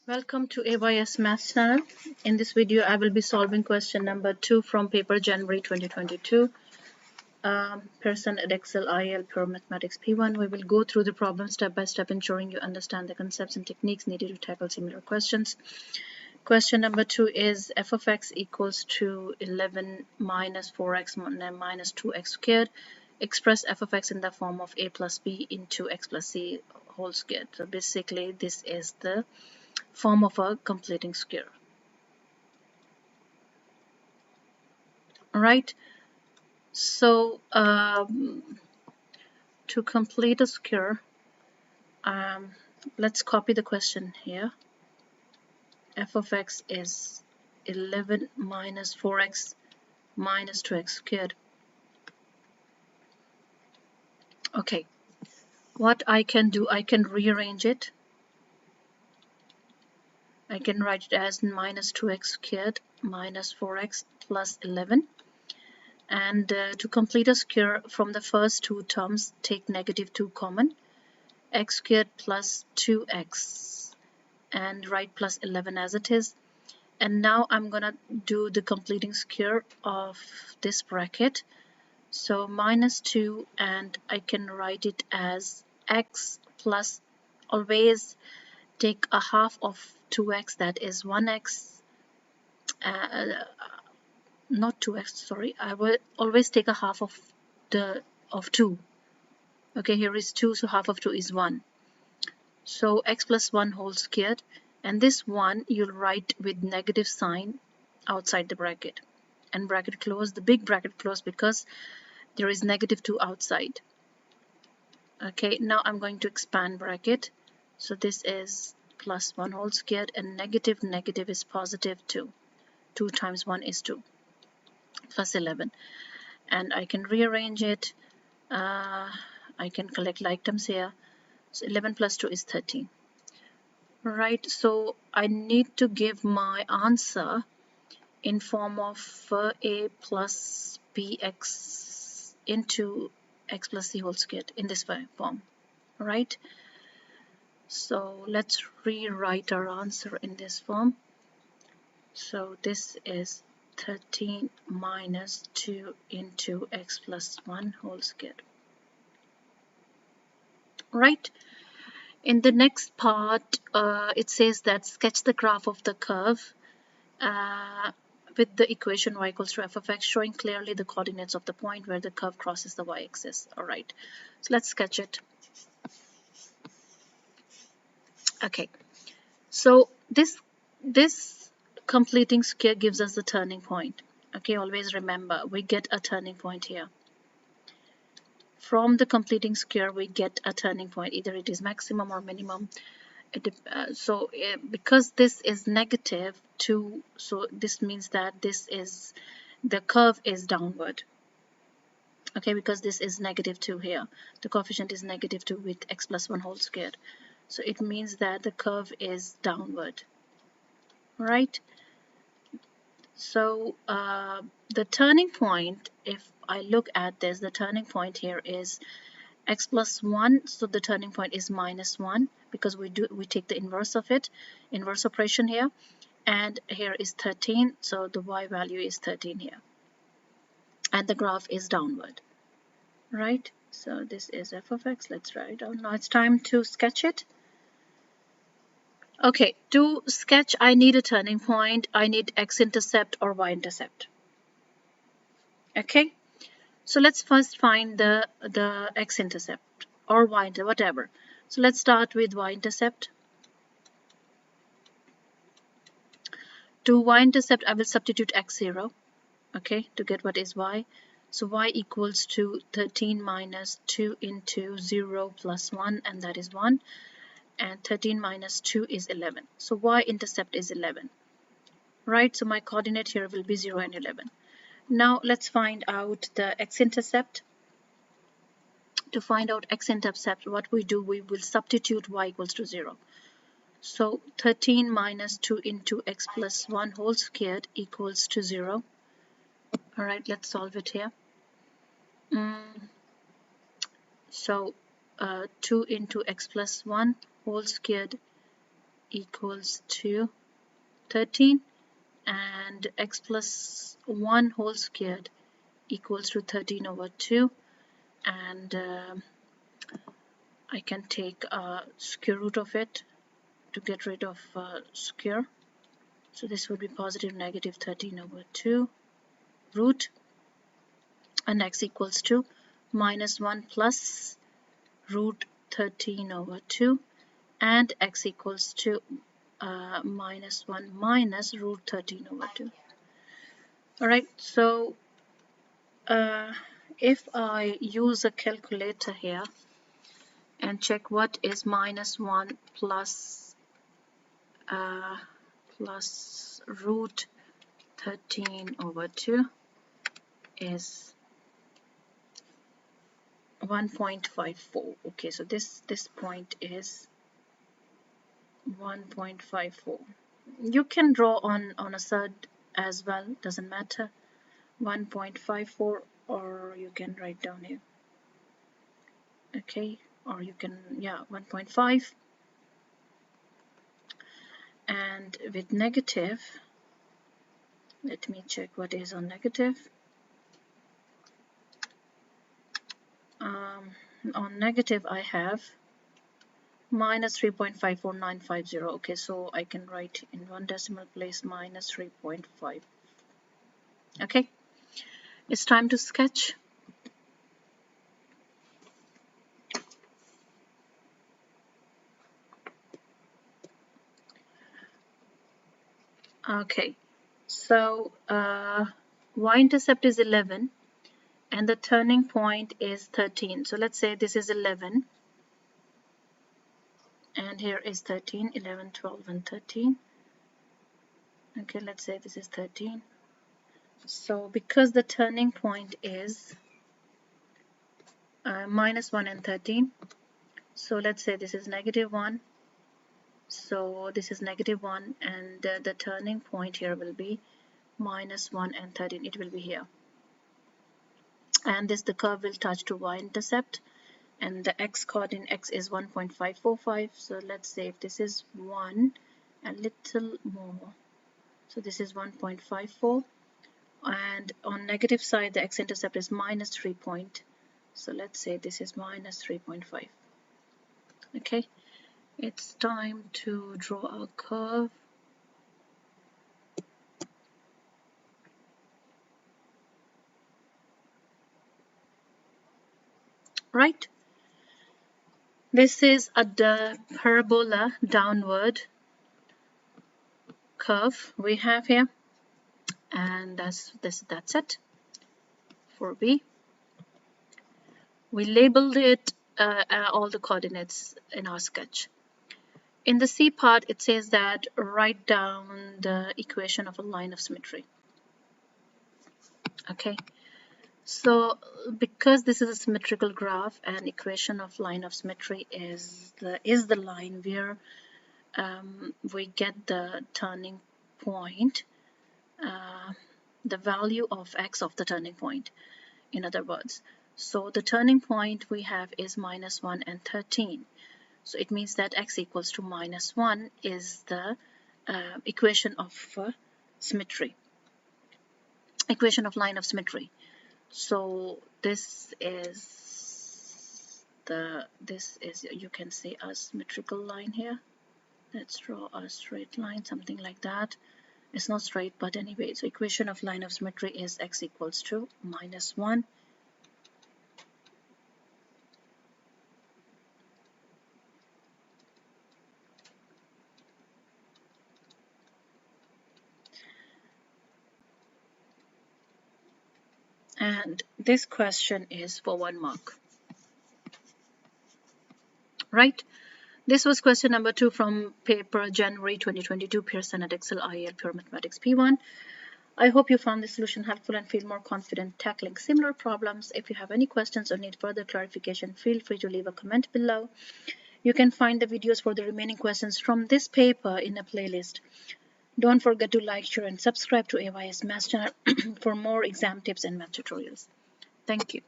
Welcome to AYS Maths channel. In this video, I will be solving question number 2 from paper January 2022. Pearson Edexcel IAL Pure Mathematics P1. We will go through the problem step by step, ensuring you understand the concepts and techniques needed to tackle similar questions. Question number 2 is f of x equals to 11 minus 4x minus 2x squared. Express f of x in the form of a plus b into x plus c whole squared. So basically, this is the form of a completing square. Alright, so to complete a square, let's copy the question here. F of x is 11 minus 4x minus 2x squared. Okay, what I can do, I can rearrange it. I can write it as minus 2x squared minus 4x plus 11. And to complete a square, from the first two terms, take negative 2 common. X squared plus 2x and write plus 11 as it is. And now I'm gonna do the completing square of this bracket. So minus 2, and I can write it as x plus, always take a half of 2x, that is 1x. Not 2x, sorry, I will always take a half of 2. Okay, here is 2, so half of 2 is 1. So x plus 1 whole squared, and this 1 you'll write with negative sign outside the bracket, and bracket close, the big bracket close, because there is negative 2 outside. Okay, now I'm going to expand bracket. So this is plus 1 whole squared, and negative is positive 2. 2 times 1 is 2. Plus 11, and I can rearrange it. I can collect like terms here. So 11 plus 2 is 13. Right, so I need to give my answer in form of a plus bx into x plus c whole squared in this form. Right, so let's rewrite our answer in this form. So this is 13 minus 2 into x plus 1 whole squared. Right, in the next part, it says that sketch the graph of the curve with the equation y equals to f of x, showing clearly the coordinates of the point where the curve crosses the y-axis. All right, so let's sketch it. Okay, so this completing square gives us the turning point. Okay, always remember, we get a turning point here. From the completing square, we get a turning point, either it is maximum or minimum. Because this is negative 2, so this means that the curve is downward. Okay, because this is negative 2 here, the coefficient is negative 2 with x plus 1 whole squared, so it means that the curve is downward. Right, so the turning point, if I look at this, the turning point here is x plus 1, so the turning point is minus 1, because we take the inverse of it, inverse operation here, and here is 13, so the y value is 13 here, and the graph is downward. Right, so this is f of x. Let's write it down. Now it's time to sketch it. Okay, to sketch, I need a turning point, I need x-intercept or y-intercept. Okay, so let's first find the x-intercept or y-intercept, whatever. So let's start with y-intercept. To y-intercept, I will substitute x0, okay, to get what is y. So y equals to 13 minus 2 into 0 plus 1, and that is 1. And 13 minus 2 is 11. So y-intercept is 11. Right, so my coordinate here will be 0 and 11. Now let's find out the x-intercept. To find out x-intercept, what we do, we will substitute y equals to 0. So 13 minus 2 into x plus 1 whole squared equals to 0. All right, let's solve it here. So 2 into x plus 1 whole squared equals to 13, and x plus 1 whole squared equals to 13 over 2, and I can take square root of it to get rid of square. So this would be positive negative 13 over 2 root, and x equals to minus 1 plus root 13 over 2, and x equals to minus 1 minus root 13 over 2. Alright, so if I use a calculator here and check what is minus 1 plus root 13 over 2 is 1.54. Okay, so this point is 1.54. You can draw on a side as well, doesn't matter. 1.54, or you can write down here. Okay, or you can, yeah, 1.5. And with negative, let me check what is on negative. On negative I have minus 3.54950. Okay, so I can write in one decimal place minus 3.5. Okay, it's time to sketch. Okay, so y-intercept is 11 and the turning point is 13. So let's say this is 11 and here is 13, 11, 12 and 13. Okay, let's say this is 13. So because the turning point is minus 1 and 13, so let's say this is negative 1. So this is negative 1 and the turning point here will be minus 1 and 13. It will be here. And the curve will touch to y-intercept, and the x-coordinate x is 1.545. So let's say if this is 1, a little more. So this is 1.54, and on negative side the x-intercept is minus 3 point. So let's say this is minus 3.5. Okay, it's time to draw a curve. Right, this is the parabola downward curve we have here, and that's it for B. We labeled it all the coordinates in our sketch. In the C part, it says that write down the equation of a line of symmetry. Okay, so because this is a symmetrical graph, an equation of line of symmetry is the line where we get the turning point, the value of x of the turning point, in other words. So the turning point we have is minus 1 and 13. So it means that x equals to minus 1 is the equation of symmetry, equation of line of symmetry. So this is you can see a symmetrical line here. Let's draw a straight line, something like that. It's not straight, but anyway, so equation of line of symmetry is x equals to minus 1. And this question is for 1 mark. Right? This was question number 2 from paper January 2022, Pearson Edexcel IAL Pure Mathematics P1. I hope you found this solution helpful and feel more confident tackling similar problems. If you have any questions or need further clarification, feel free to leave a comment below. You can find the videos for the remaining questions from this paper in a playlist. Don't forget to like, share and subscribe to AYS Math channel for more exam tips and math tutorials. Thank you.